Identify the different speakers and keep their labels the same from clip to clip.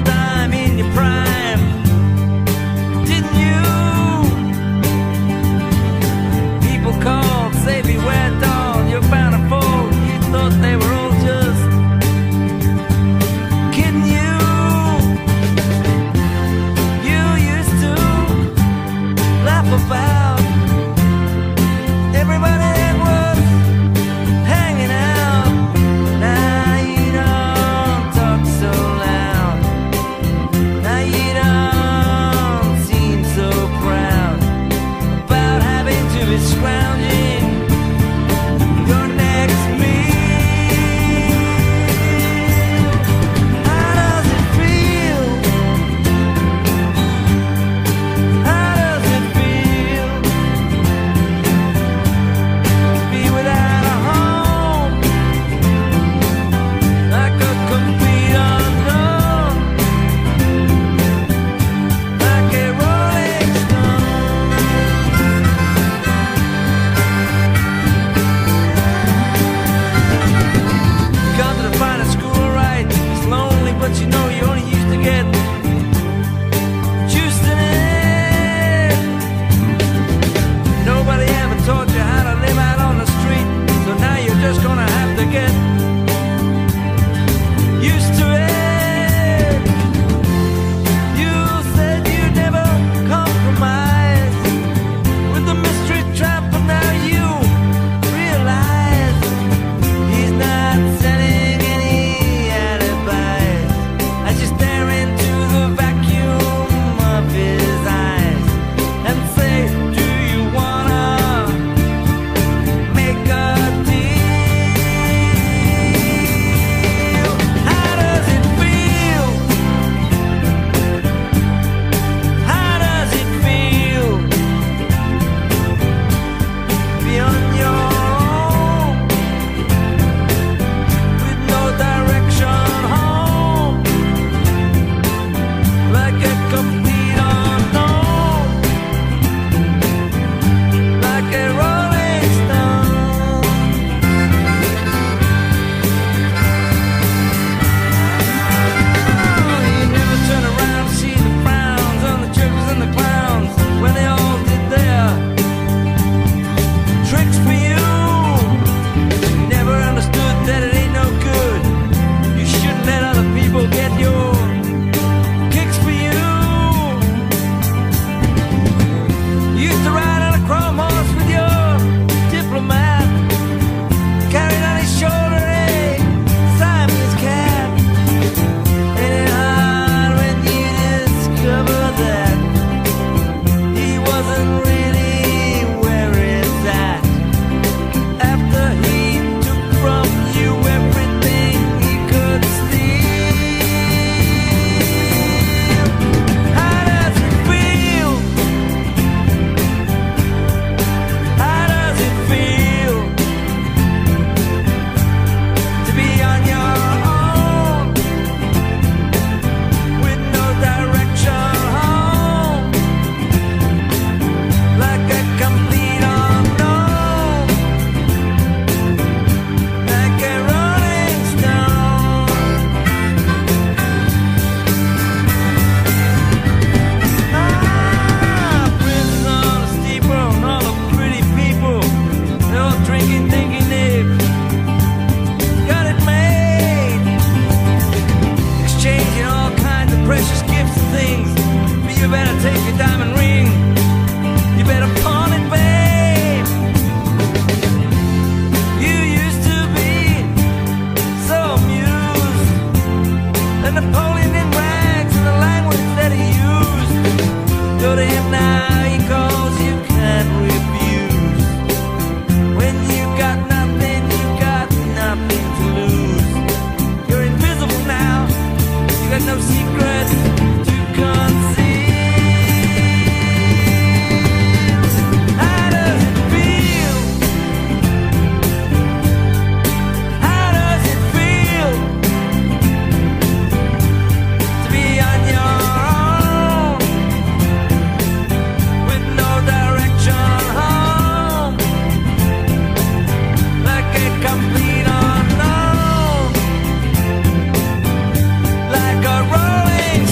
Speaker 1: time in your prime, didn't you? People called, say beware doll, you're bound to fall. You thought they were all just kidding you. You used to laugh about everybody that was hanging out. Now you don't talk so loud. Now you don't seem so proud about having to be scrounging your next meal. How does it feel? How does it feel to be without a home, like a complete unknown, like a rolling stone? Gone to the finest school, right? It's lonely, but you know you only used to get juiced in it. Nobody ever taught you how to live out on the street, so now you're just gonna have to get used to it. You said you'd never compromise with the mystery trap, but now you realize he's not selling any alibis as you stare into the vacuum of his eyes and say, do you wanna make a deal? How does it feel? How does it feel to be on your own with no direction home, like a complete unknown, like a rolling stone? You never turn around to see the frowns on the jokers and the clowns when they all did their tricks for you. You never understood that it ain't no good. You shouldn't let other people get your kicks for you. You used to ride on a chrome horse with your diplomat, carried on his shoulder a Siamese cat. Ain't it hard when you discover that he wasn't really where it's at? After he took from you everything he could steal. How does it feel? How does it feel to be on your own with no direction home, like a complete unknown, like a rolling stone? Princes on a steeple and all the pretty people, they're all drinking, thinking they've got it made, exchanging all kinds of precious gifts and things. But you better take your diamond ring, you better pawn it, babe. You used to be so amused that Napoleon in rags and the language that he used. Go to him now, he calls you can't refuse. When you got nothing, you got nothing to lose. You're invisible now, you got no secrets to conceal. How does it feel? How does it feel to be on your own with no direction home, like a complete unknown, like a rolling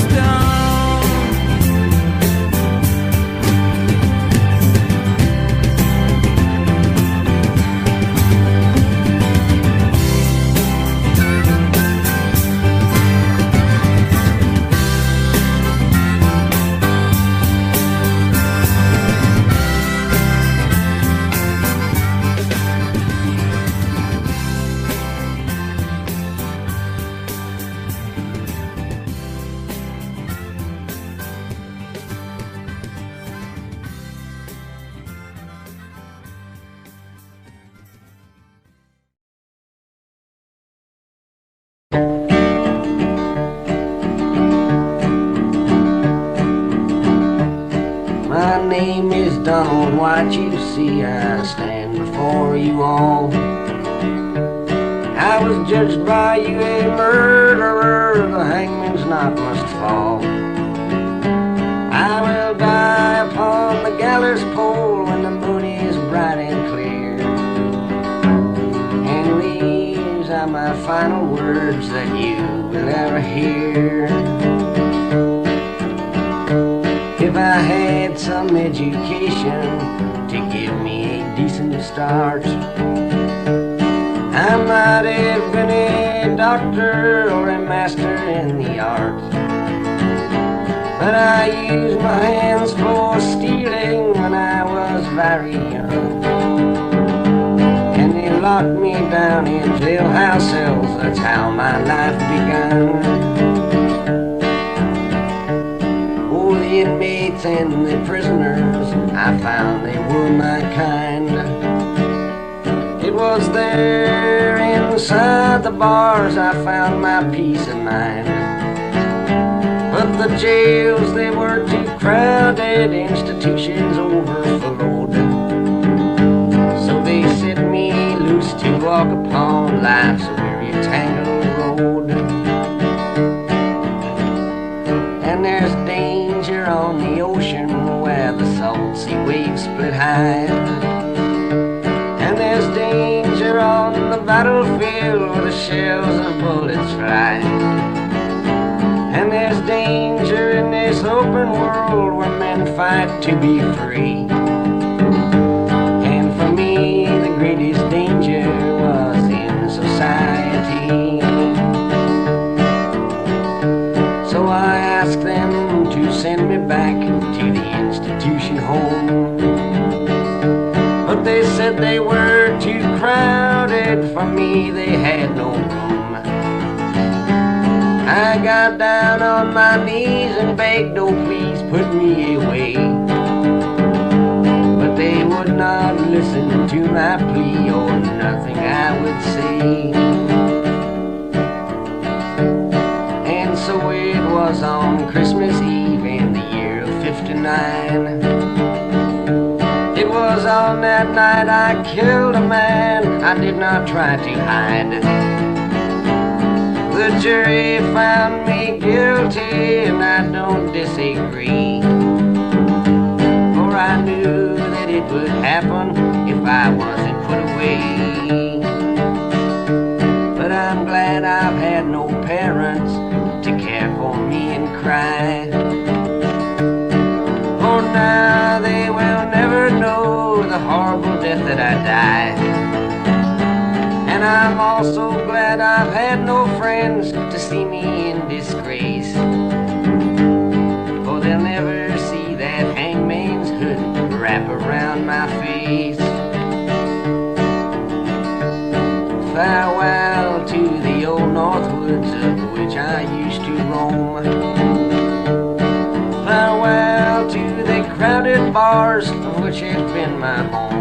Speaker 2: name is Donald White, you see I stand before you all. I was judged by you a murderer, the hangman's knot must fall. I will die upon the gallows pole when the moon is bright and clear. And these are my final words that you will ever hear. If I had some education to give me a decent start, I might have been a doctor or a master in the arts. But I used my hands for stealing when I was very young, and they locked me down in jailhouse cells. That's how my life began. Oh, the inmates and the prisoners, I found they were my kind. It was there inside the bars I found my peace of mind. But the jails, they were too crowded, institutions overflowed. So they set me loose to walk upon life's weary tangled road. And there's danger on the ocean where the salt sea waves split high. And there's danger on the battlefield where the shells of bullets fly. And there's danger in this open world where men fight to be free. And for me, the greatest danger was in society. So I asked them to send me back to the institution home. But they said they were too crowded for me, they had no room. I got down on my knees and begged, oh please put me away. But they would not listen to my plea, or nothing I would say. And so it was on Christmas Eve in the year of '59. It was on that night I killed a man, I did not try to hide. The jury found me guilty, and I don't disagree. For I knew that it would happen if I wasn't put away. But I'm glad I've had no parents to care for me and cry. For now they will never know the horrible death that I died. And I'm also glad I've had no friends to see me in disgrace. For they'll never see that hangman's hood wrap around my face. Farewell to the old north woods of which I used to roam. Farewell to the crowded bars of which has been my home.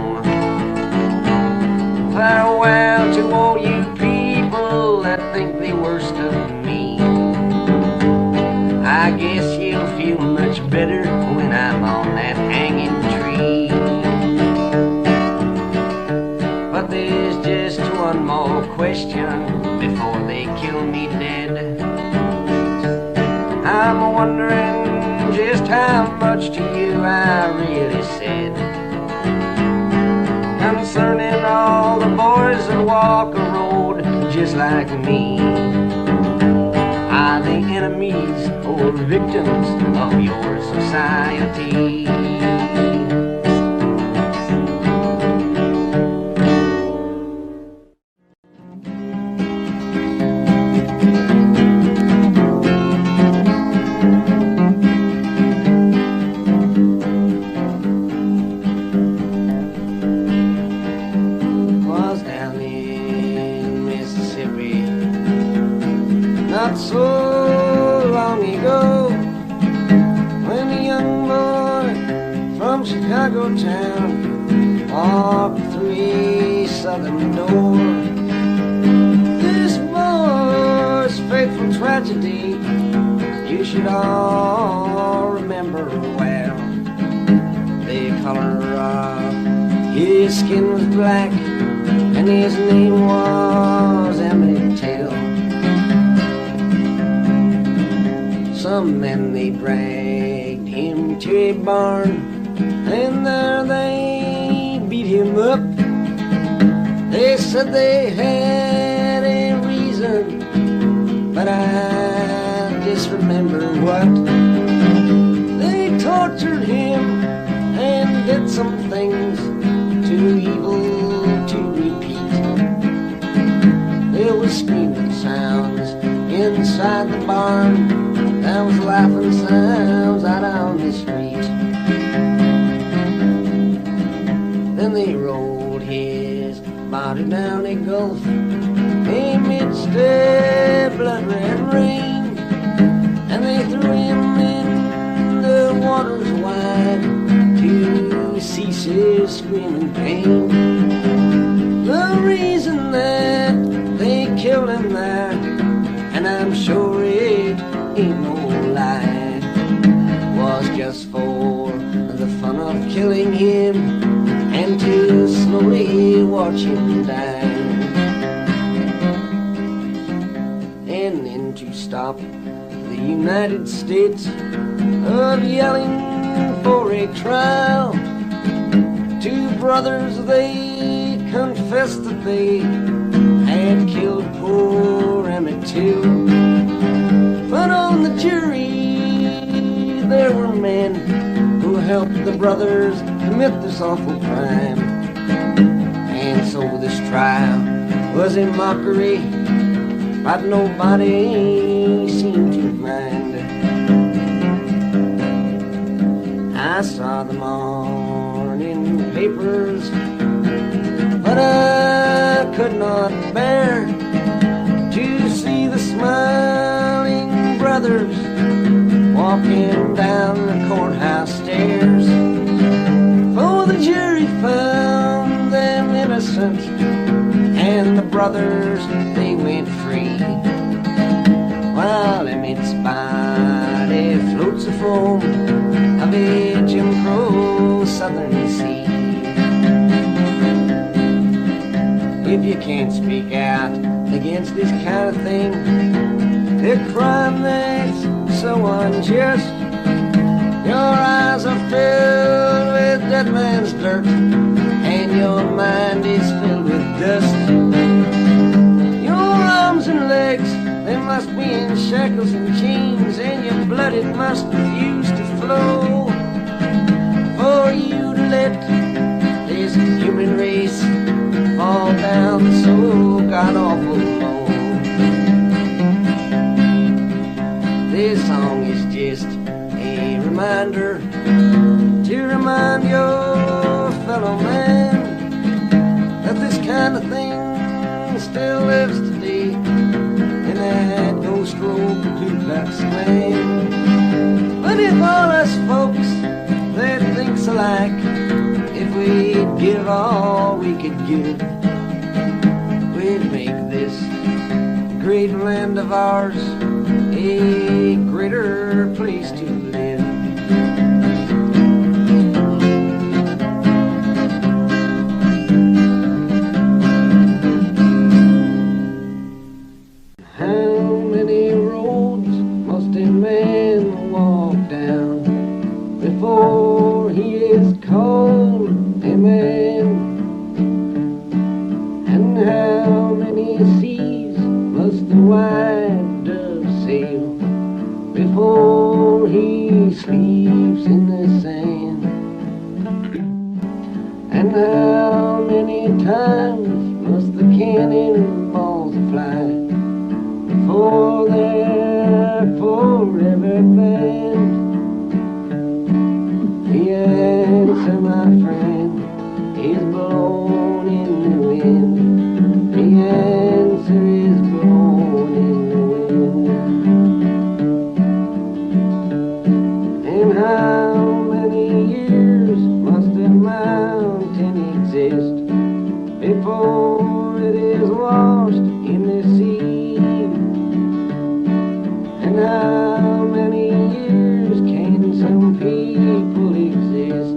Speaker 2: Farewell to all you people that think the worst of me. I guess you'll feel much better when I'm on that hanging tree. But there's just one more question before they kill me dead. I'm wondering just how much to you I really said concerning all the boys that walk a road just like me. Are they enemies or victims of your society? Not so long ago, when a young boy from Chicago town walked through a southern door. This boy's fateful tragedy you should all remember well. color of his skin was black, and his name was Emmett Till. Some men they dragged him to a barn, and there they beat him up. They said they had a reason, but I just remember what. They tortured him and did some things too evil to repeat. There was screaming sounds inside the barn, there was laughing sounds out on the street. Then they rolled his body down a gulf amidst a blood-red rain, and they threw him in the waters wide to cease his screaming pain. The reason that they killed him there, and I'm sure it ain't no lie, was just for the fun of killing him and to slowly watch him die. And then to stop the United States of yelling for a trial, two brothers they confessed that they had killed poor Emmett Till. But on the jury there were men who helped the brothers commit this awful crime. And so this trial was a mockery, but nobody seemed to mind. I saw the morning papers, but I could not bear to see the smiling brothers walking down the courthouse stairs. For the jury found them innocent, and the brothers, they went free, while Emmett's body floats a foam of a Jim Crow southern sea. If you can't speak out against this kind of thing, a crime that's so unjust, your eyes are filled with dead man's dirt, and your mind is filled with dust. Your arms and legs, they must be in shackles and chains, and your blood, it must refuse to flow, for you to let this human race fall down so god-awful low. This song is just a reminder to remind your fellow man that this kind of thing still lives today in that ghost road Ku Klux Klan. But if all us folks that thinks alike, if we'd give all we could give, we'd make this great land of ours a greater place to live. How many roads must a man walk down before he is called a man? And how many seas must the white dove sail before he sleeps in the sand? And how many times must the cannonballs fly before they're forever banned? The answer, my friend, is blown in the wind. The answer is blown in the wind. And how many years must a mountain exist before it is washed in the sea? And how many years can some people exist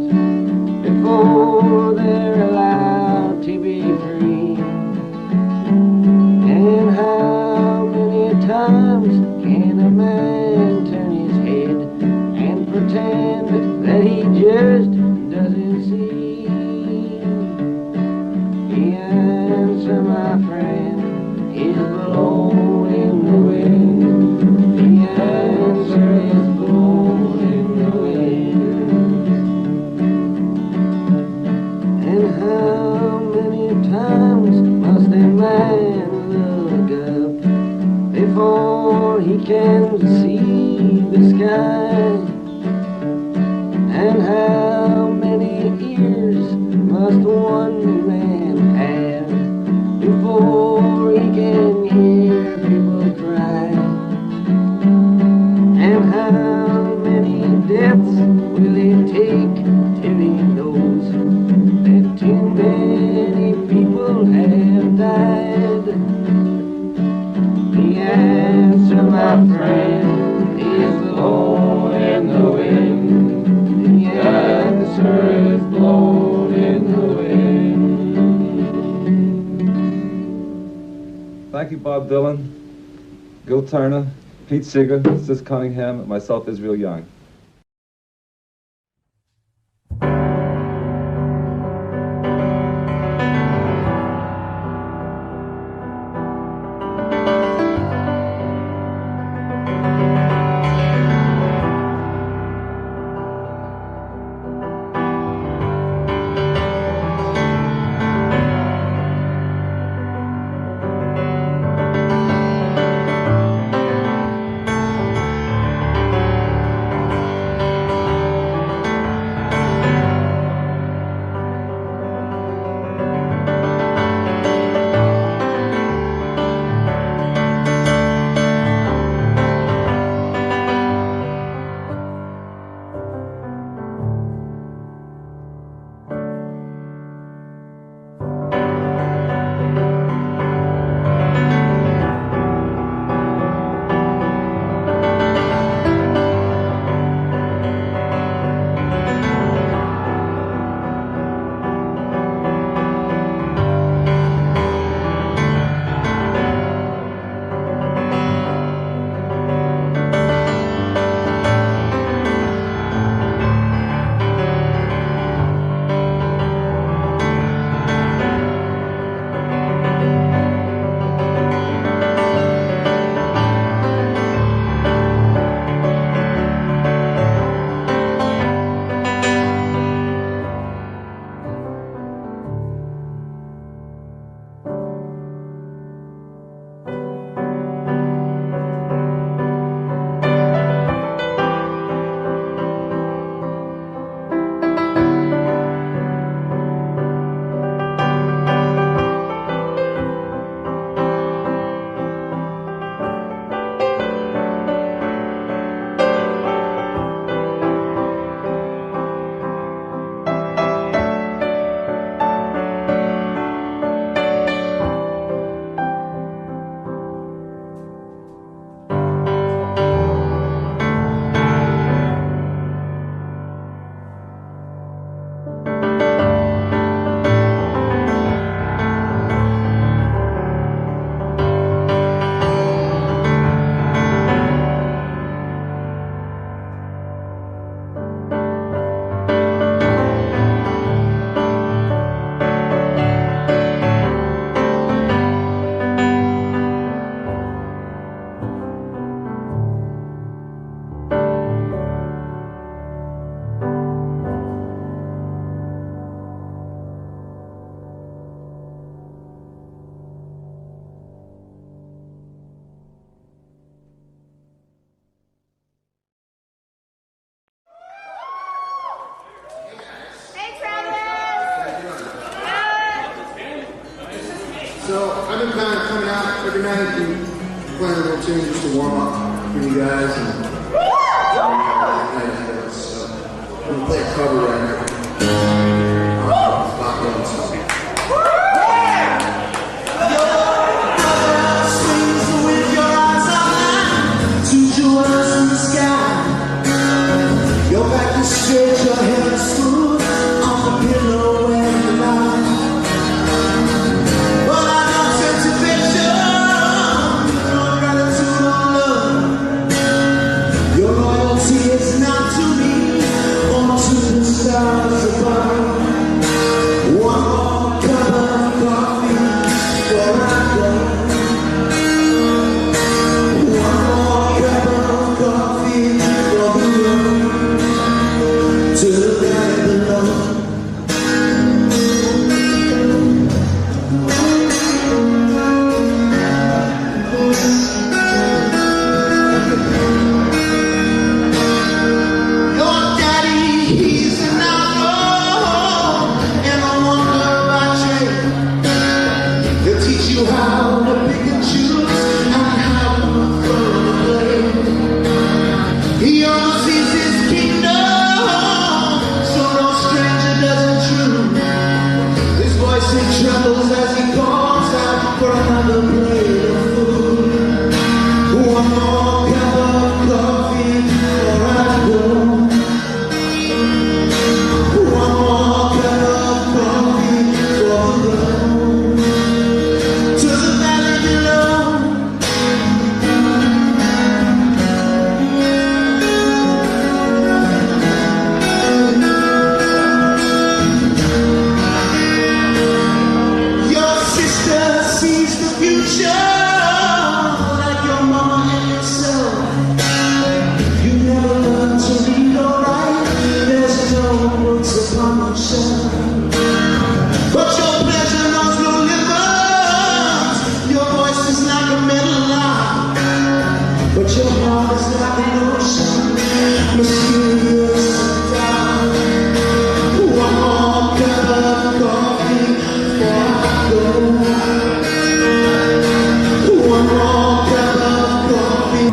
Speaker 2: can see the sky? And how many ears must one man have before he can hear people cry? And how many deaths will it take till he knows that too many people have died? The answer, my friend, is blowing in the wind. The answer is blowing in the wind.
Speaker 3: Thank you, Bob Dylan, Gil Turner, Pete Seeger, Sis Cunningham, and myself, Israel Young.
Speaker 4: So I've been kind of coming out every night and playing a little tune just to warm up for you guys. And so I'm going to play a cover right now. It's Bob Dylan song. Your back is straight, your head is smooth on the pillow and the line. But I don't sense a picture, no gratitude or love. sees his kingdom, so no stranger does intrude. His voice it trembles as he calls out for another plate of food. One more cup of coffee before I go. One more cup of coffee before I go to the valley below. Your sister sees the future like your mama and yourself. You never learn to read or write. There's no books upon your shelf. But your pleasure knows no limits. Your voice is like a metal line, but your heart is like an ocean, mysterious and dark. One more cup of coffee before I go. One more cup of coffee.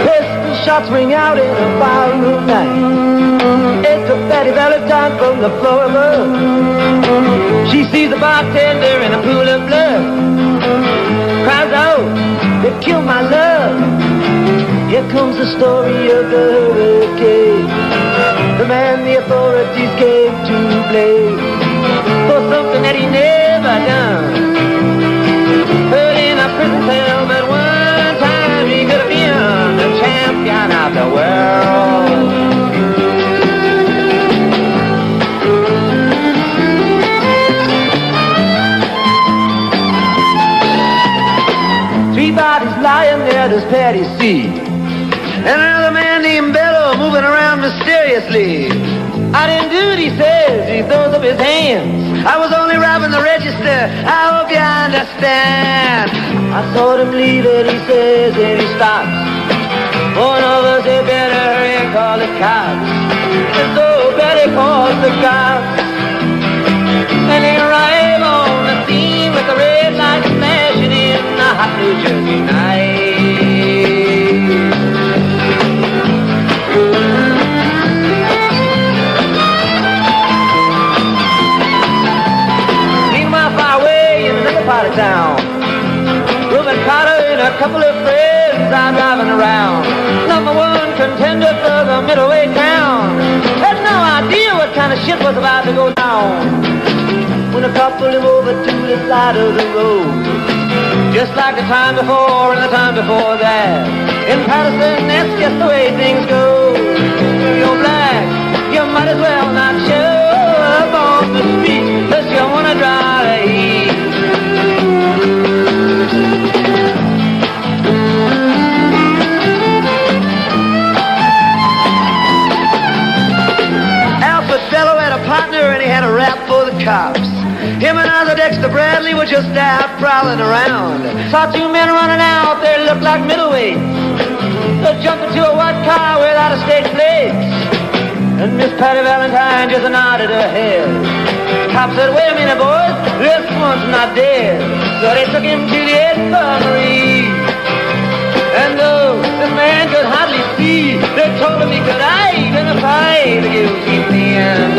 Speaker 1: Pistol shots ring out in a barroom night. It's a Betty Valentine from the floor above. She sees the bartender in a pool of blood. Cries out, they killed my love. Here comes the story of the hurricane. The man the authorities came to blame for something that he never done. Put in a prison cell, but one time he could have been the champion of the world. Three bodies lying there, does Patty see? And another man named Bello moving around mysteriously. I didn't do it, he says. He throws up his hands. I was only robbing the register. I hope you understand. I saw him leave it, he says, and he stops. One of us had better hurry and call the cops. And so Betty calls the cops. And they arrive on the scene with the red light flashing in the hot New Jersey night. Part of town, Reuben Carter and a couple of friends are driving around. Number one contender for the middleweight crown. Had no idea what kind of shit was about to go down. When a couple him over to the side of the road, just like the time before and the time before that. In Patterson, that's just the way things go. You're black, you might as well not show up on the street unless you wanna dry the heat. Alfred Bello had a partner and he had a rap for the cops. Him and other Dexter Bradley were just out prowling around. Saw two men running out, they looked like middleweights. They jumped into a white car without a state plates. And Miss Patty Valentine just nodded her head. Cop said, wait a minute, boys, this one's not dead. So they took him to the infirmary. And though the man could hardly see, they told him he could identify the guilty man.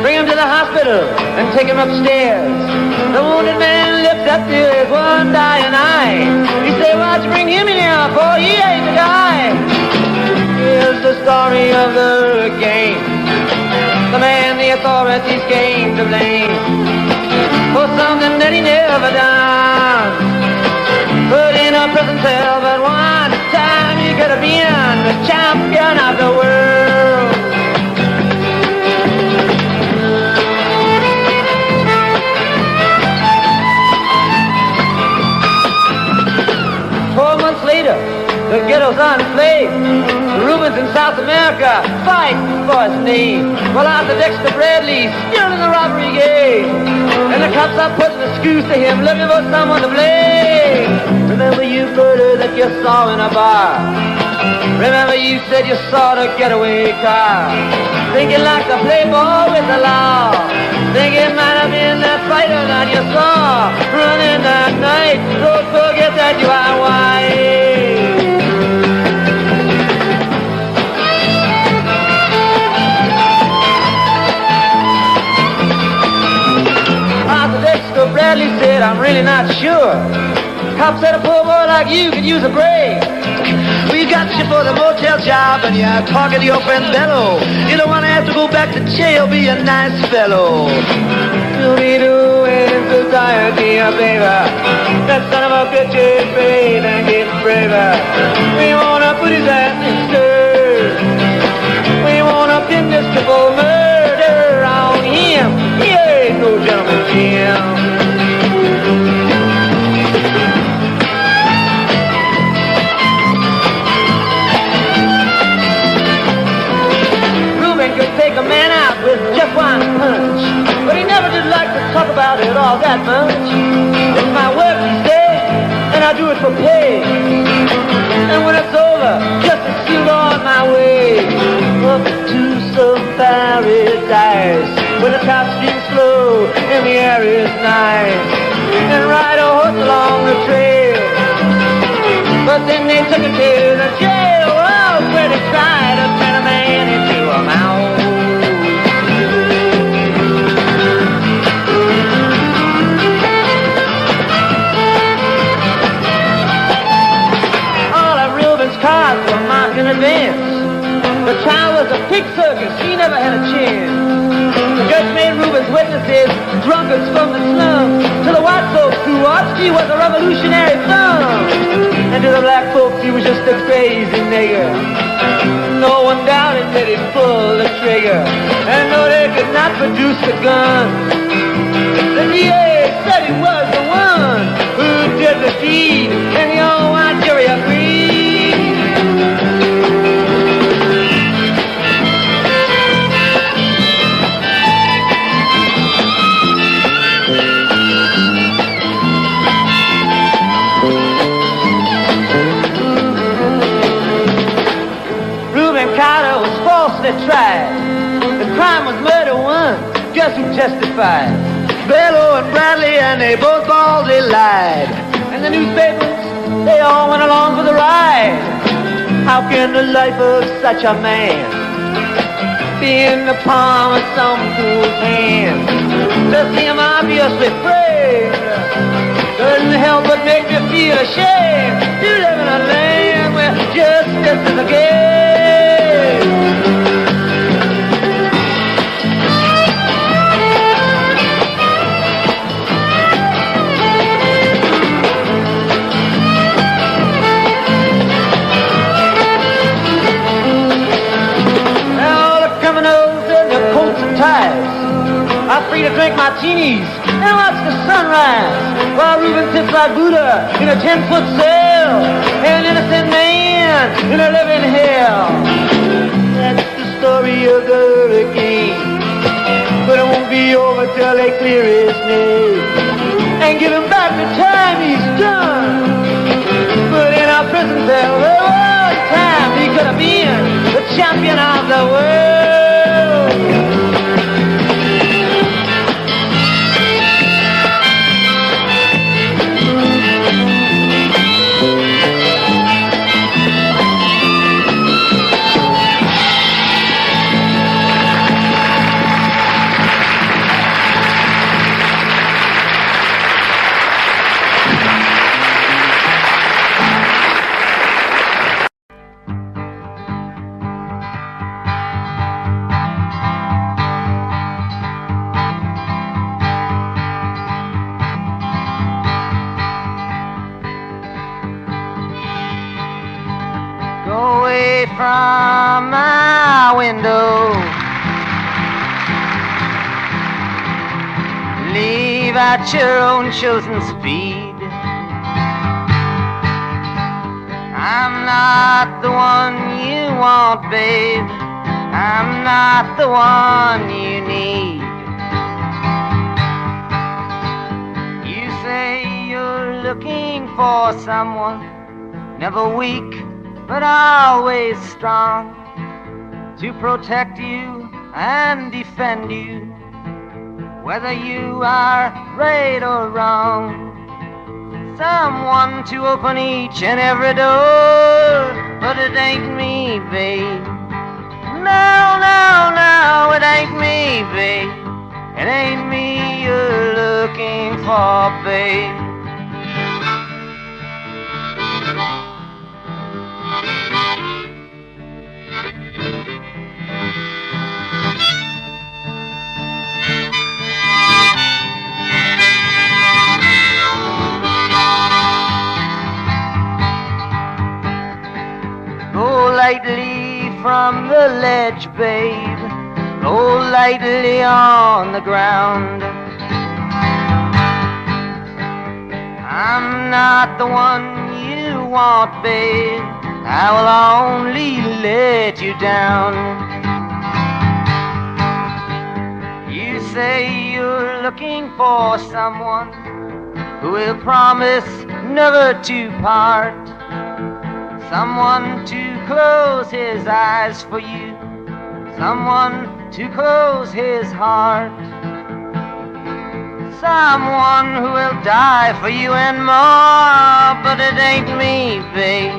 Speaker 1: Bring him to the hospital and take him upstairs. The wounded man lifts up to his one dying eye. He said, why'd you bring him in here for? He ain't the guy. Here's the story of the hurricane. The man the authorities came to blame for something that he never done. Put in a prison cell, but one time he could have been the champion of the world. 4 months later, the ghetto's on its way. The Rubens in South America America, fight for its name. Well, Arthur Dexter Bradley, still in the robbery game. And the cops are putting the screws to him, looking for someone to blame. Remember you murder that you saw in a bar. Remember you said you saw the getaway car. Thinking like the playboy with the law. Think it might have been that fighter that you saw running that night. Don't forget that you are white. Arthur Dexter Bradley said, I'm really not sure. Cop said a poor boy like you could use a break. We got you for the motel job and you're talking to your friend Bello. You don't want to have to go back to jail, be a nice fellow. You'll be doing society, baby. That son of a bitch is paid and getting braver. We want to put his ass in stir. We want to pin this triple murder on him. He ain't no gentleman, Jim. Take a man out with just one punch, but he never did like to talk about it all that much. It's my work, he said, and I do it for pay. And when it's over, just to shoot on my way up to some paradise, where the top streams slow and the air is nice, and ride a horse along the trail. But then they took it to the jail, oh, where they tried to turn a man into a mouse. Cars were marked in advance. The trial was a pig circus, he never had a chance. The judge made Rubens witnesses, drunkards from the slums. To the white folks who watched, he was a revolutionary thumb. And to the black folks, he was just a crazy nigger. No one doubted that he'd pull the trigger. And though they could not produce the gun, the DA said he was the one who did the deed, and the old white jury agreed. Carter was falsely tried. The crime was murder one. Guess who testified? Bello and Bradley, and they both baldly lied. And the newspapers, they all went along for the ride. How can the life of such a man be in the palm of some fool's hand? To see him obviously framed couldn't help but make me feel ashamed to live in a land where justice is a game. I'm free to drink martinis and watch the sunrise while Reuben sits like Buddha in a 10-foot cell, an innocent man in a living hell. That's the story of the hurricane, but it won't be over till they clear his name and give him back the time he's done. But in our prison cell, there was time he could have been the champion of the world. From my window, leave at your own chosen speed.
Speaker 2: I'm not the one you want, babe. I'm not the one you need. You say you're looking for someone, never weak, but always strong, to protect you and defend you, whether you are right or wrong. Someone to open each and every door, but it ain't me, babe. No, no, no, it ain't me, babe. It ain't me you're looking for, babe. Go lightly from the ledge, babe. Go lightly on the ground. I'm not the one you want, babe. I will only let you down. You say you're looking for someone who will promise never to part, someone to close his eyes for you, someone to close his heart, someone who will die for you and more, but it ain't me, babe.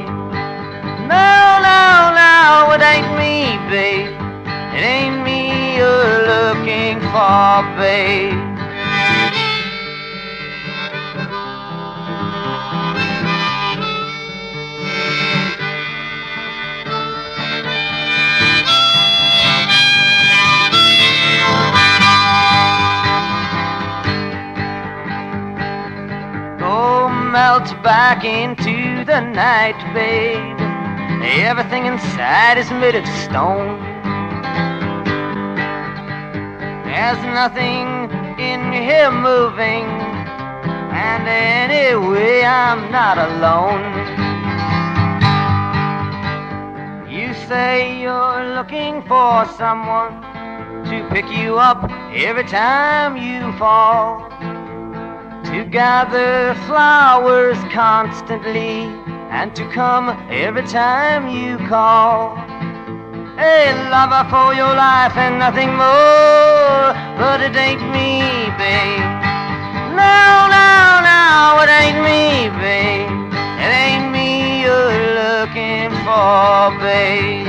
Speaker 2: No, no, no, it ain't me, babe. It ain't me you're looking for, babe. Melt back into the night, babe. Everything inside is made of stone. There's nothing in here moving, and anyway I'm not alone. You say you're looking for someone to pick you up every time you fall, to gather flowers constantly, and to come every time you call. A lover for your life and nothing more, but it ain't me, babe. No, no, no, it ain't me, babe. It ain't me you're looking for, babe.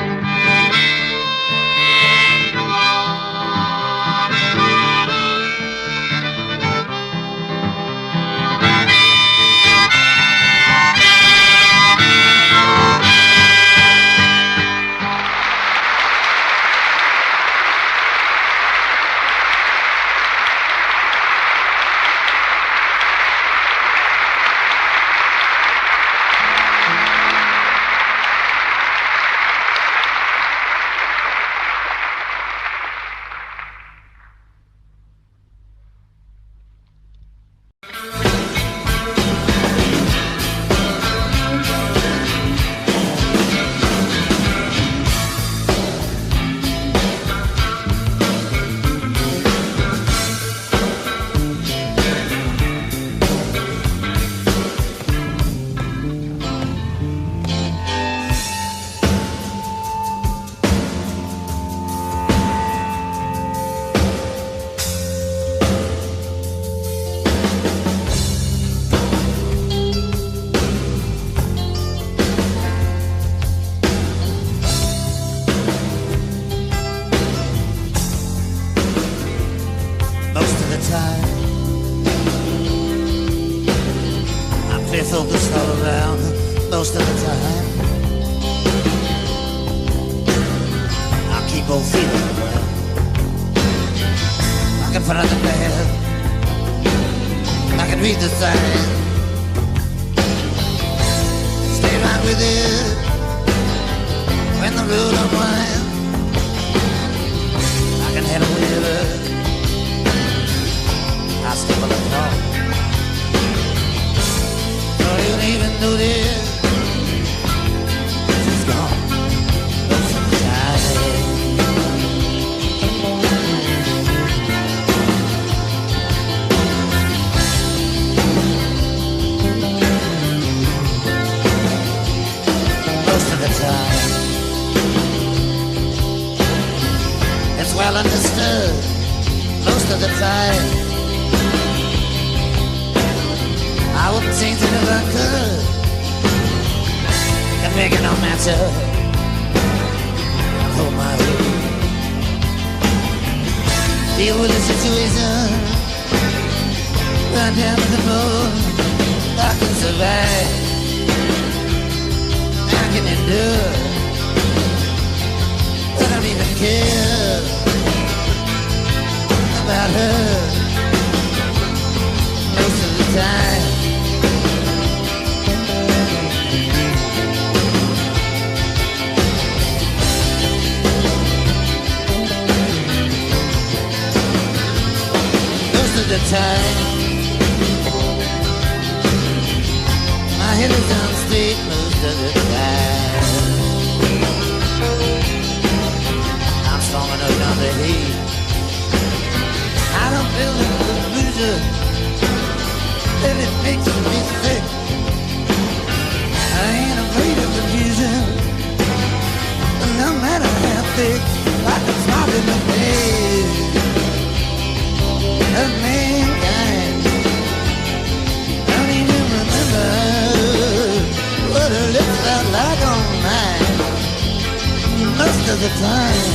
Speaker 5: Focused all around most of the time. I keep on feeling well. I can put on the bed, I can read the signs, stay right with it when the road unwinds. I can handle it, I stumble and fall. You don't even know this. was well understood most of the time. I wouldn't change it if I could. Can make it no matter. Hold my head. Deal with the situation. Run down to the floor. I can survive. I can endure. I don't even care about her most of the time. Most of the time, my head is on straight most of the time. I'm strong enough not to hate. I don't feel the confusion that it makes me sick. I ain't afraid of confusion, no matter how thick. I can smile in the face of mankind. Don't even remember what her lips felt like on mine most of the time.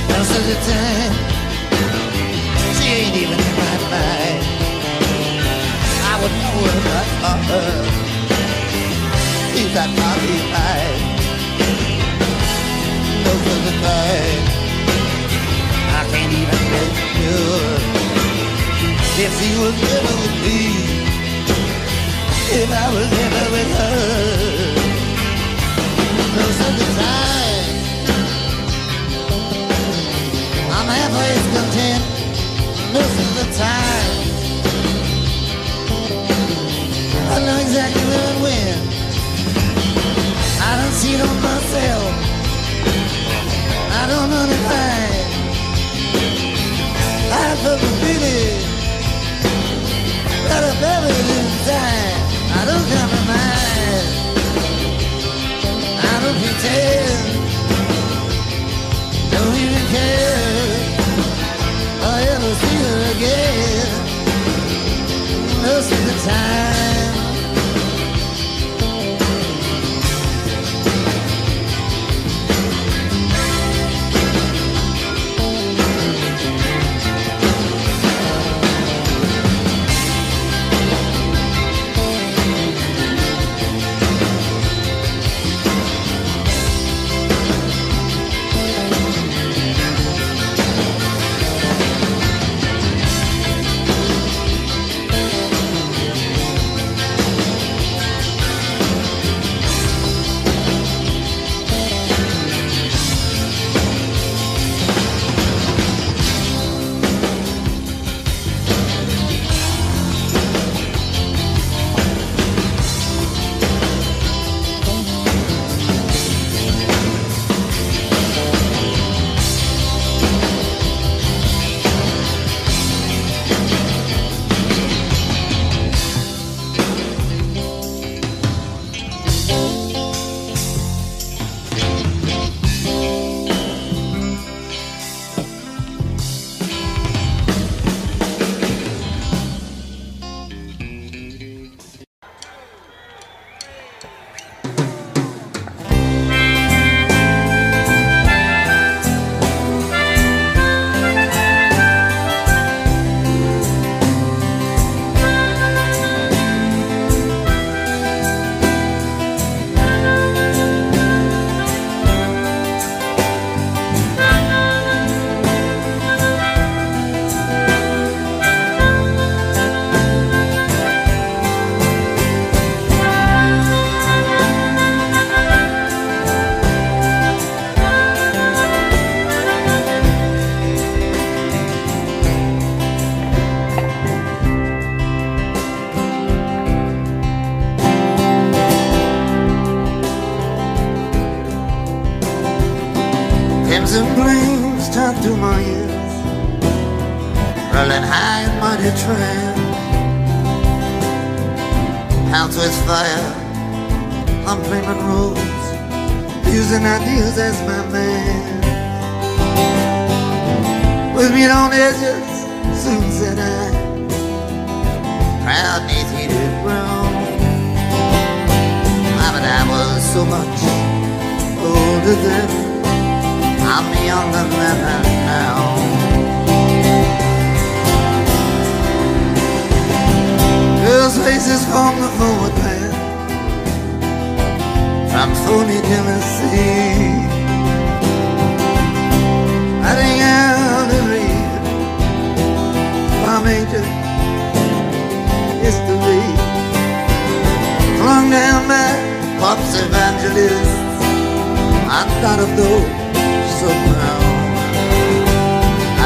Speaker 5: Most of the time, she ain't even in my mind. I would know her if I saw her. She's that occupied. Most of the time, I can't even get sure if she was ever with me, if I was ever with her. Most of the time, I'm halfway content most of the time. I know exactly where and when. I don't see it on myself. I don't understand. I feel the feeling that I buried inside. I don't compromise. I don't pretend. Don't even care. I'll ever see her again. Most of the time. Crimson flames turn through my ears. rolling high and mighty tram, pounds with fire on Plymouth roads, using ideas as my man. With meat on edges, soon said I, proud neath heated ground. But I was so much older then, I'm younger than I now. Girls' faces from the forward path, from phony Tennessee, riding out to read from ancient history, flung down by pops evangelists. I thought of those somehow,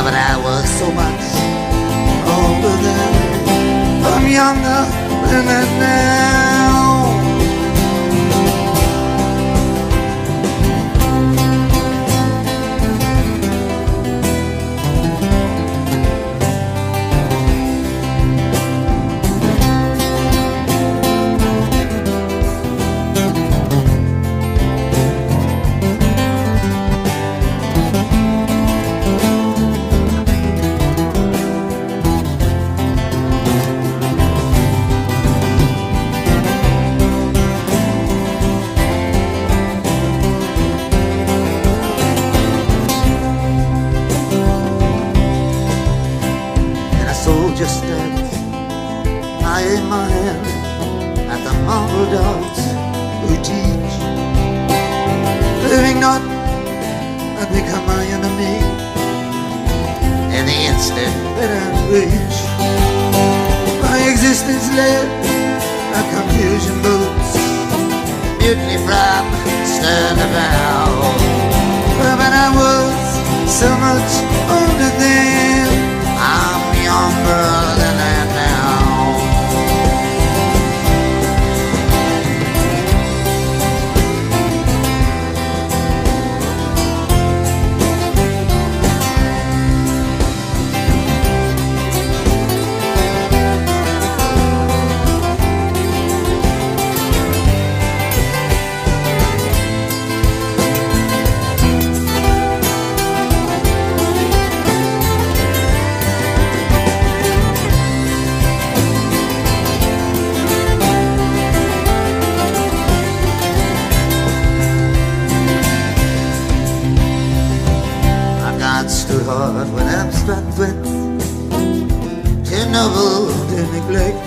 Speaker 5: but I was so much older then, I'm younger than that now. Just stands high in my hand at the mongrel dogs who teach, living not and become my enemy in the instant that I reach. My existence led a confusion boots, mutiny from stern to bow. But I was so much older then, I'm younger than that now. Stood hard when abstract went, too noble to neglect.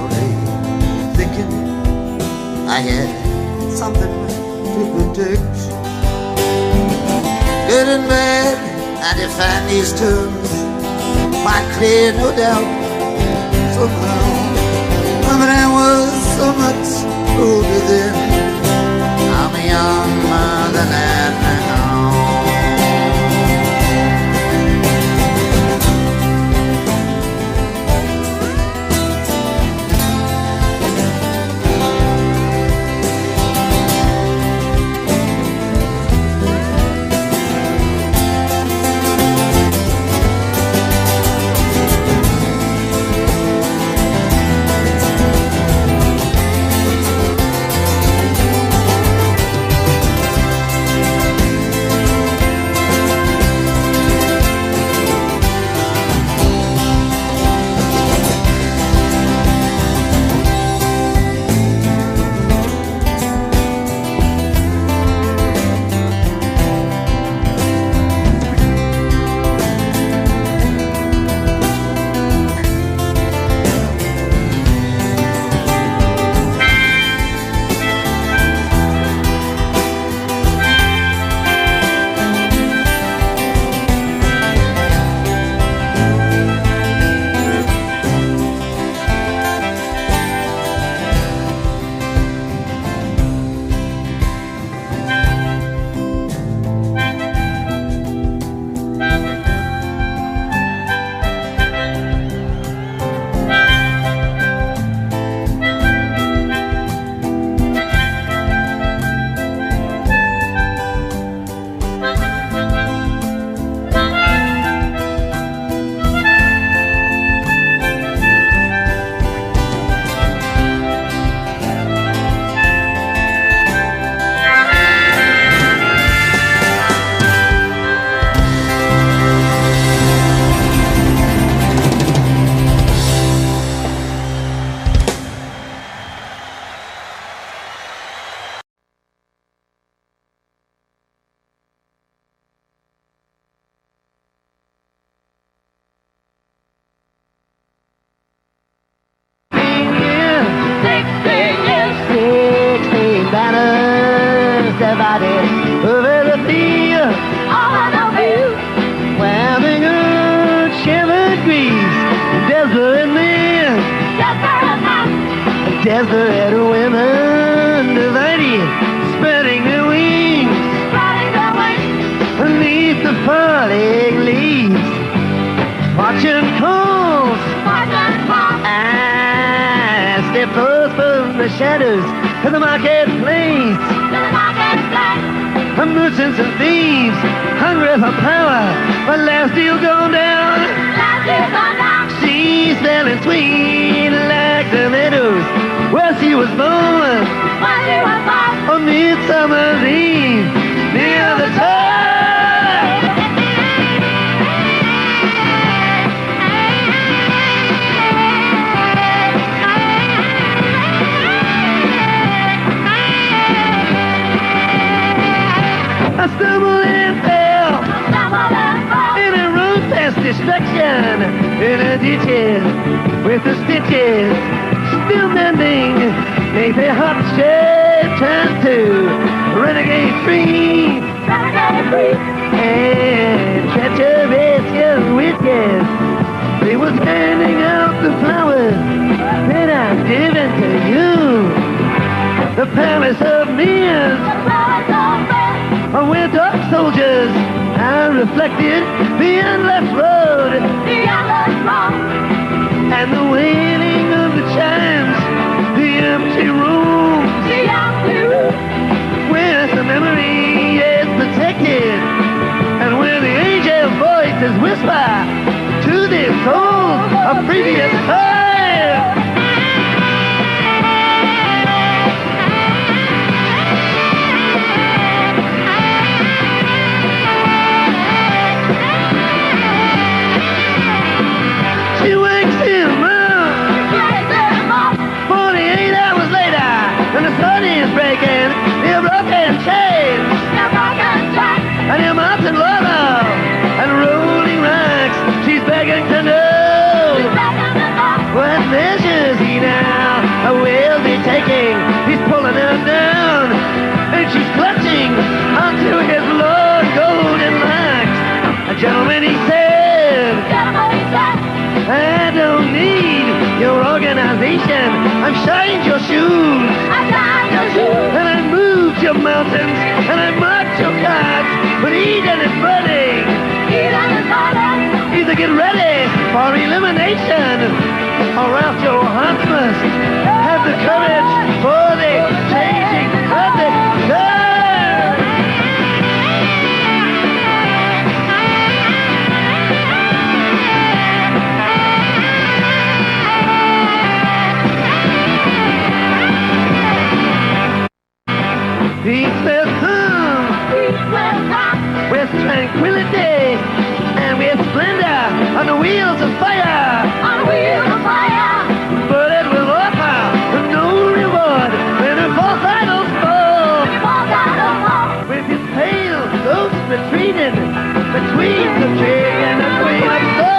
Speaker 5: Only thinking I had something to protect. Good and bad, I define these terms quite clear, no doubt, somehow. But I was so much older then, I'm younger than that now.
Speaker 6: body over the field. Over the field. Where the good shepherd grieves. Desperate men. Desperate men. Desperate women divided, spreading their wings. Spreading their wings. Beneath the falling leaves. Fortune calls. Fortune calls. As they pose from the shadows to the marketplace. To the marketplace. Merchants and thieves, hungry for power, but last deal gone down. Last deal gone down. She's smelling sweet like the meadows where she was born. Where she was born. On Midsummer's Eve, near the tide. I stumbled and fell in a road past destruction, in a ditches with the stitches still mending. Make the hot shade turn to renegade free. And treacherous young witches, they was handing out the flowers that I've given to you. The palace of men. Where dark soldiers I reflected the endless road, and the wailing of the chimes, the empty rooms, where the memory is protected, and where the angel voices whisper to the souls of previous time. She wakes him up 48 hours later, and the sun is breaking the broken chains, and your mountain lava and rolling rocks. She's begging to know what measures he now will be taking. He's pulling her down, and she's clutching onto his long golden locks. A gentleman, he said, I don't need your organization. I've shined your shoes. And I moved your mountains. And I marked your cards. But Eden is burning. Either get ready for elimination, or else your heart must have the courage for the changing of the time. Peace will come with tranquility and with splendor on the wheels of fire. But it will offer no reward when a false idols fall. With his pale ghost retreating between the king and the queen of soul.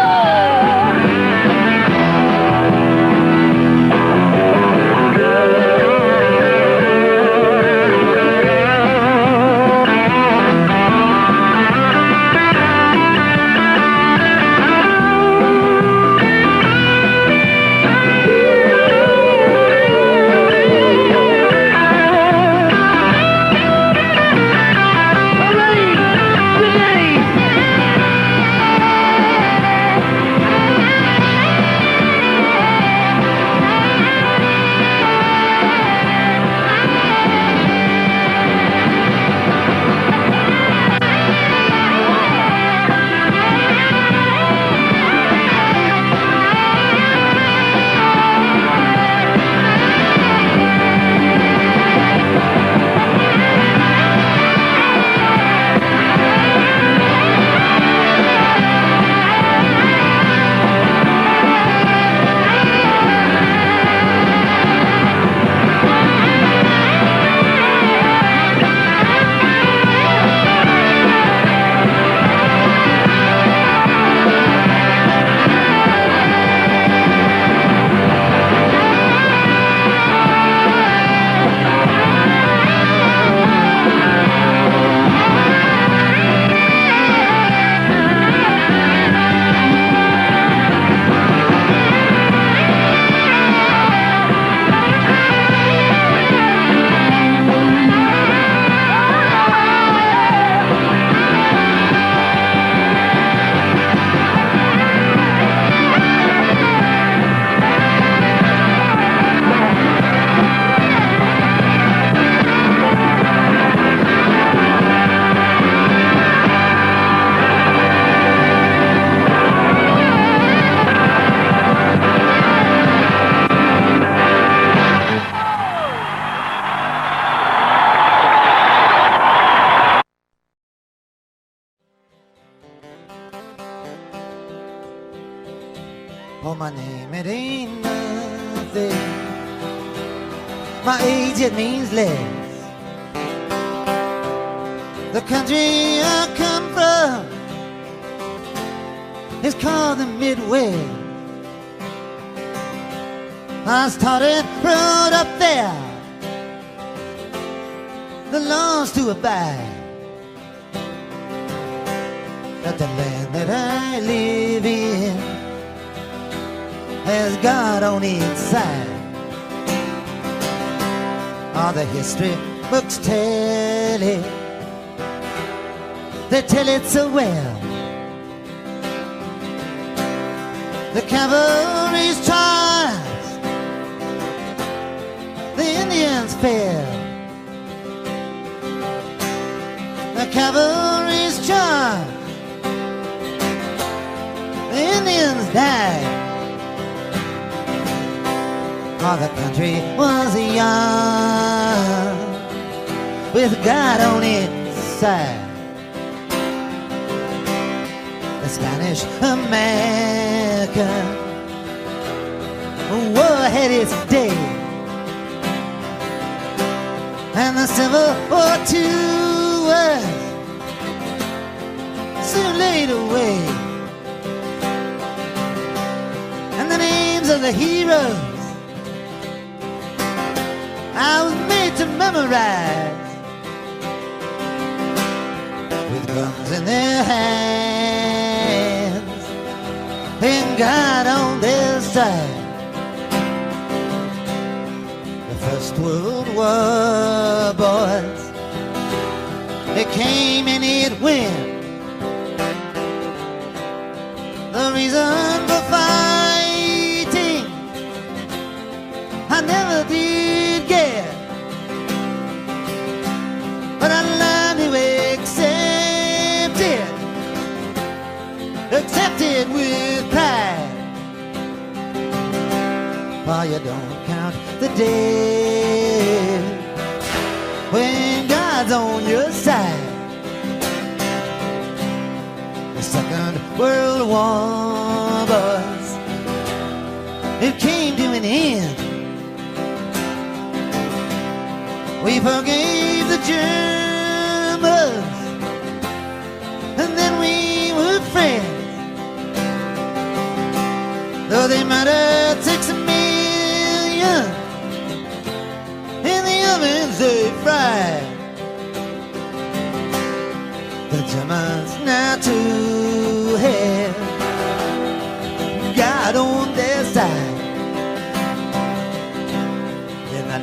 Speaker 5: Oh, my name, it ain't nothing. My age, it means less. The country I come from is called the Midwest. I started right up there, the laws to abide. But the land that I live in has God on its side. All the history books tell it, they tell it so well. The cavalry's charged, the Indians fell. The cavalry's charged, the Indians died. Oh, the country was young, with God on its side. The Spanish American war had its day, and the Civil War too was soon laid away. And the names of the heroes I was made to memorize, with guns in their hands and God on their side. The First World War, boys, it came and it went. The reason for fighting I never did get, but I learned to accept it with pride. For you don't count the days when God's on your side. The Second World War, boys, it came to an end. We forgave the Germans, and then we were friends. Though they murdered 6 million in the ovens they fried. The Germans now too have God on their side. In the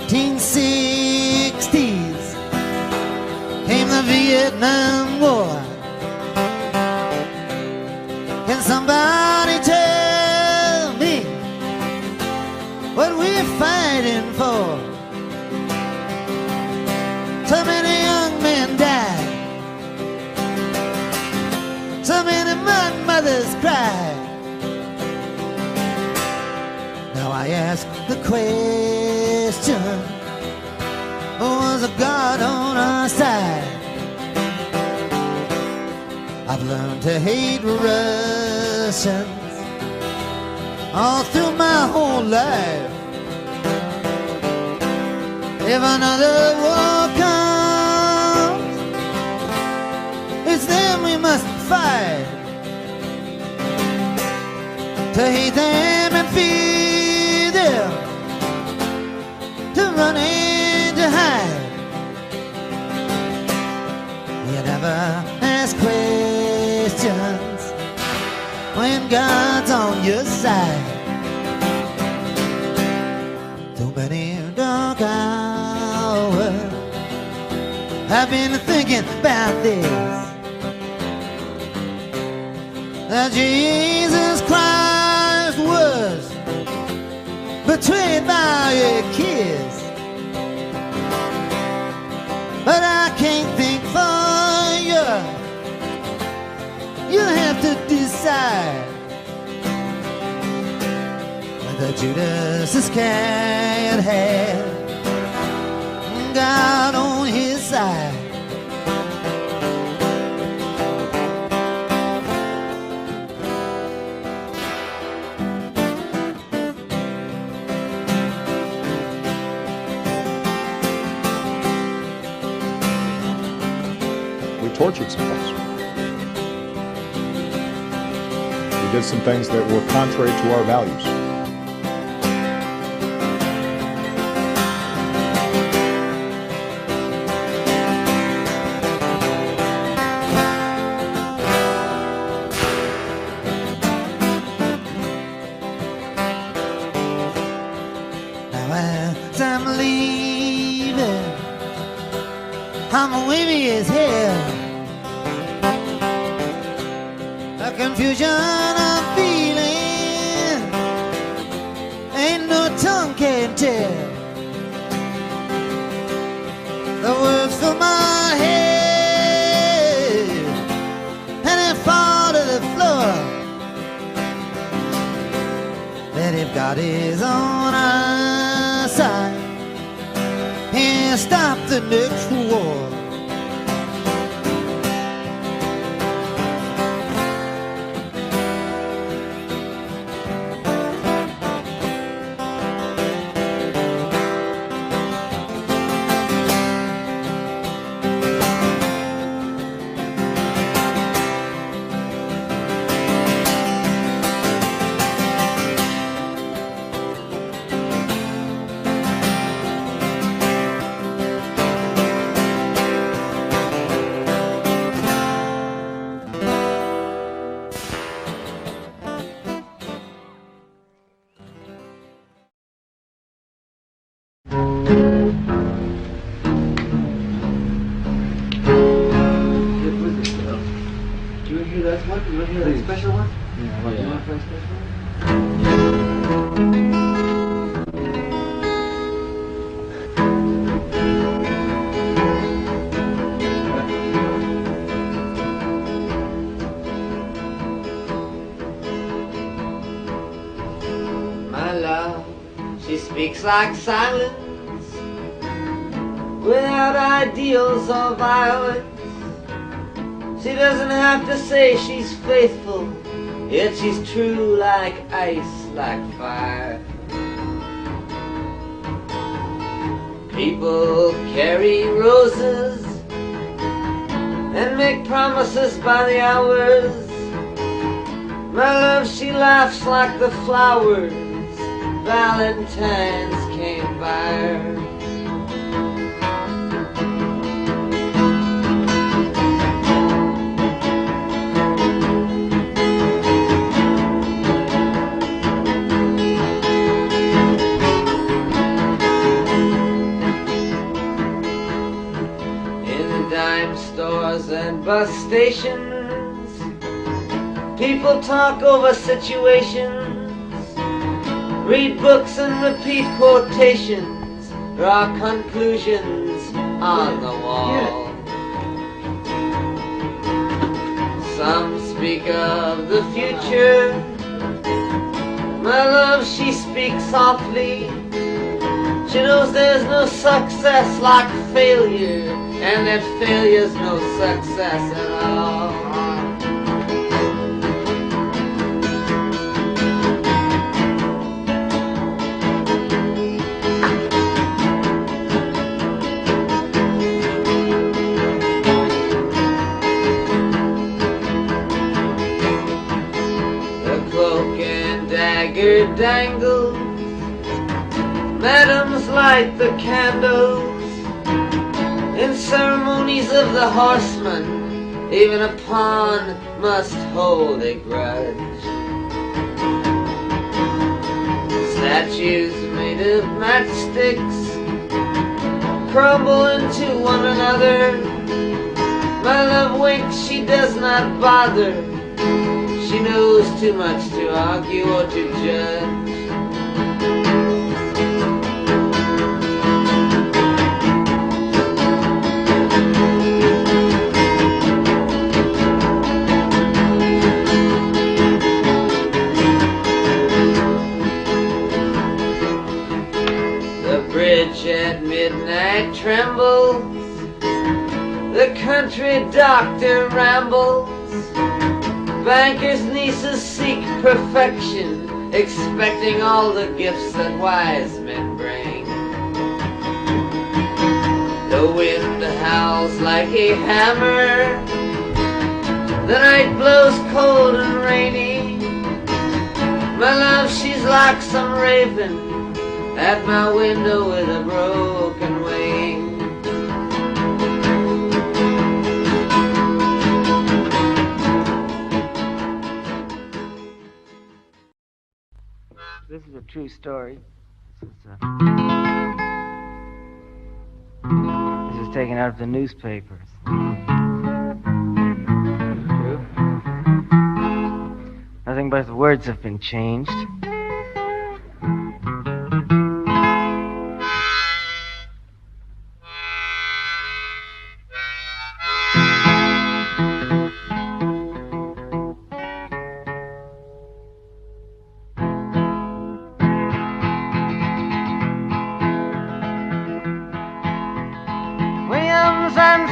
Speaker 5: 1960s came the Vietnam War. Can somebody tell me what we're fighting for? So many young men died, so many mothers cried. Now I ask the question, was a God on our side? I've learned to hate Russians all through my whole life. If another war comes, it's them we must fight. To hate them and fear them, to run and to hide. You never ask questions when God's on your side. Too many dark hours I've been thinking about this, that Jesus Christ was betrayed by a kiss. But I can't think for you. You have to decide whether Judas Iscariot had God on his side.
Speaker 7: tortured some folks. We did some things that were contrary to our values.
Speaker 5: Now as I'm leaving, I'm waving his hair. A confusion I'm feeling, ain't no tongue can tell. The words fill my head and they fall to the floor. That if God is on our side, he'll stop the next war.
Speaker 2: My love, she speaks like silence, without ideals or violence. She doesn't have to say she's faithful, yet she's true like ice, like fire. People carry roses and make promises by the hours. My love, she laughs like the flowers Valentine's came by her. In the dime stores and bus stations, people talk over situations, read books and repeat quotations, draw conclusions on the wall. Some speak of the future. My love, she speaks softly. She knows there's no success like failure, and that failure's no success at all. Cloak and dagger dangles, madams light the candles. In ceremonies of the horseman, even a pawn must hold a grudge. Statues made of matchsticks crumble into one another. My love winks, she does not bother. She knows too much to argue or to judge. The bridge at midnight trembles. The country doctor rambles. Banker's nieces seek perfection, expecting all the gifts that wise men bring. The wind howls like a hammer, The night blows cold and rainy. My love, she's like some raven at my window with a broken wing.
Speaker 1: This is a true story. This is taken out of the newspapers. True. Nothing but the words have been changed.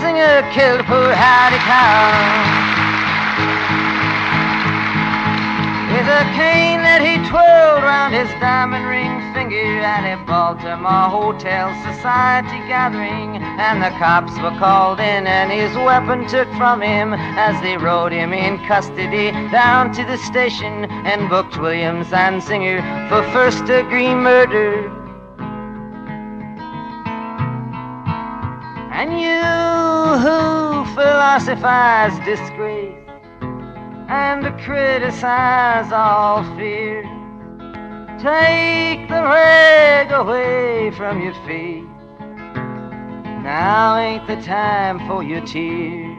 Speaker 1: Singer killed poor Hattie Cow with a cane that he twirled round his diamond ring finger at a Baltimore Hotel Society gathering. And the cops were called in and his weapon took from him as they rode him in custody down to the station and booked William Zanzinger for first-degree murder. And you who philosophize disgrace and criticize all fear, take the rag away from your feet. Now ain't the time for your tears.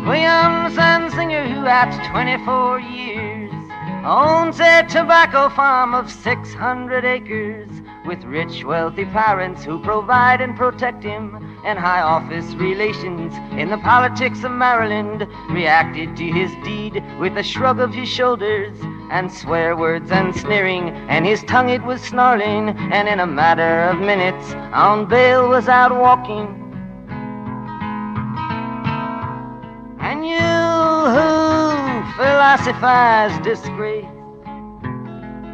Speaker 1: William Zanzinger, who at 24 years owns a tobacco farm of 600 acres, with rich, wealthy parents who provide and protect him, and high office relations in the politics of Maryland, reacted to his deed with a shrug of his shoulders and swear words and sneering, and his tongue it was snarling, and in a matter of minutes on bail was out walking. And you who philosophize disgrace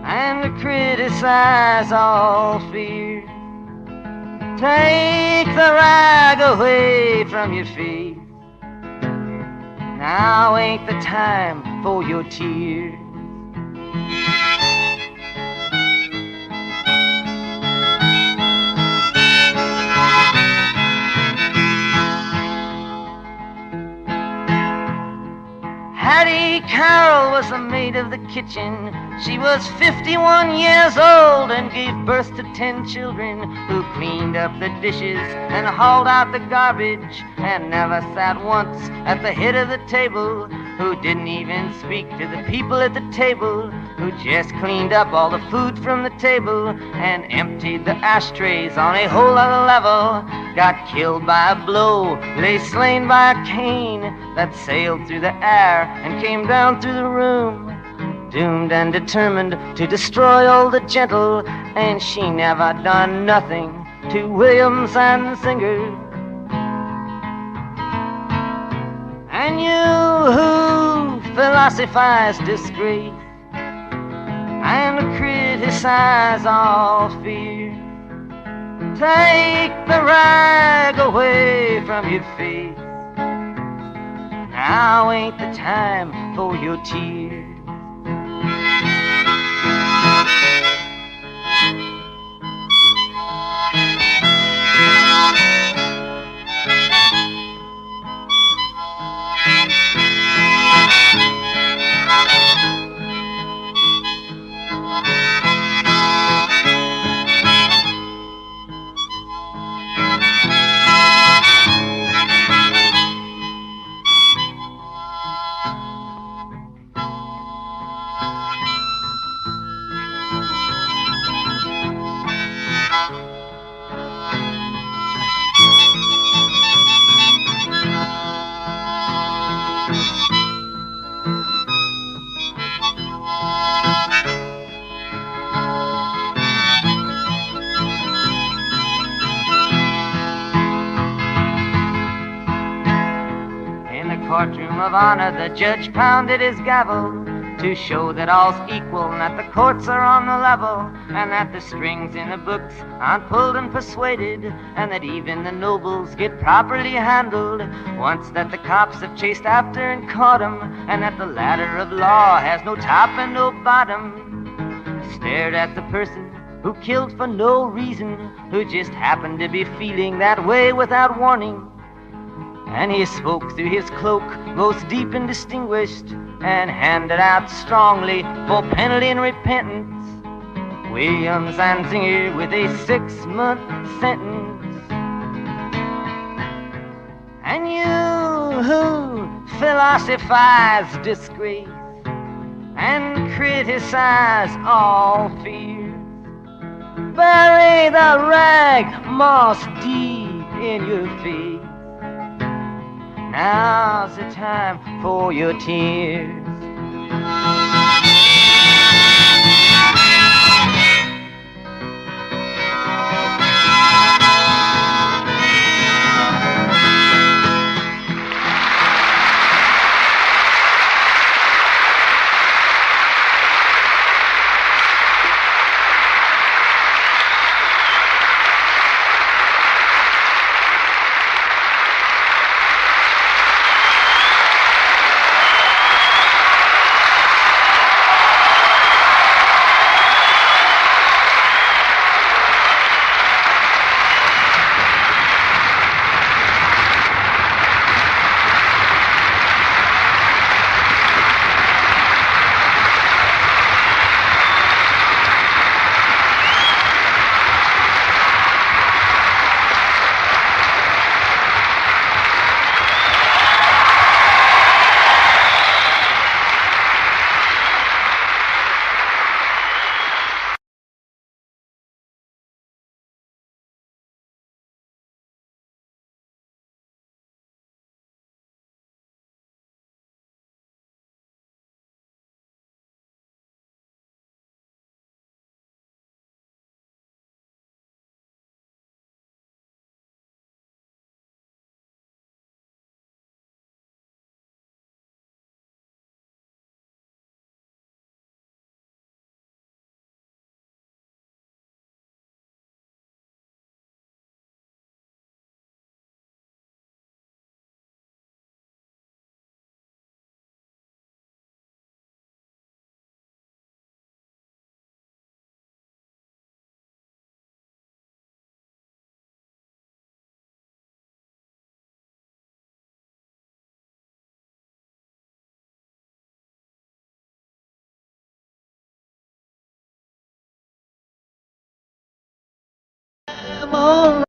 Speaker 1: and criticize all fear, take the rag away from your feet. Now ain't the time for your tears. Hattie Carroll was the maid of the kitchen. She was 51 years old and gave birth to 10 children, who cleaned up the dishes and hauled out the garbage and never sat once at the head of the table, who didn't even speak to the people at the table, who just cleaned up all the food from the table and emptied the ashtrays on a whole other level, got killed by a blow, lay slain by a cane that sailed through the air and came down through the room, doomed and determined to destroy all the gentle, and she never done nothing to William Zanzinger. And you who philosophize disgrace and criticize all fear, take the rag away from your face. Now ain't the time for your tears. Courtroom of honor, the judge pounded his gavel
Speaker 8: to show that all's equal and that the courts are on the level and that the strings in the books aren't pulled and persuaded and that even the nobles get properly handled once that the cops have chased after and caught 'em and that the ladder of law has no top and no bottom. Stared at the person who killed for no reason, who just happened to be feeling that way without warning. And he spoke through his cloak, most deep and distinguished, and handed out strongly for penalty and repentance William Zanzinger with a 6-month sentence. And you who philosophize disgrace and criticize all fears, bury the rag moss deep in your face. Now's the time for your tears.
Speaker 6: I'm all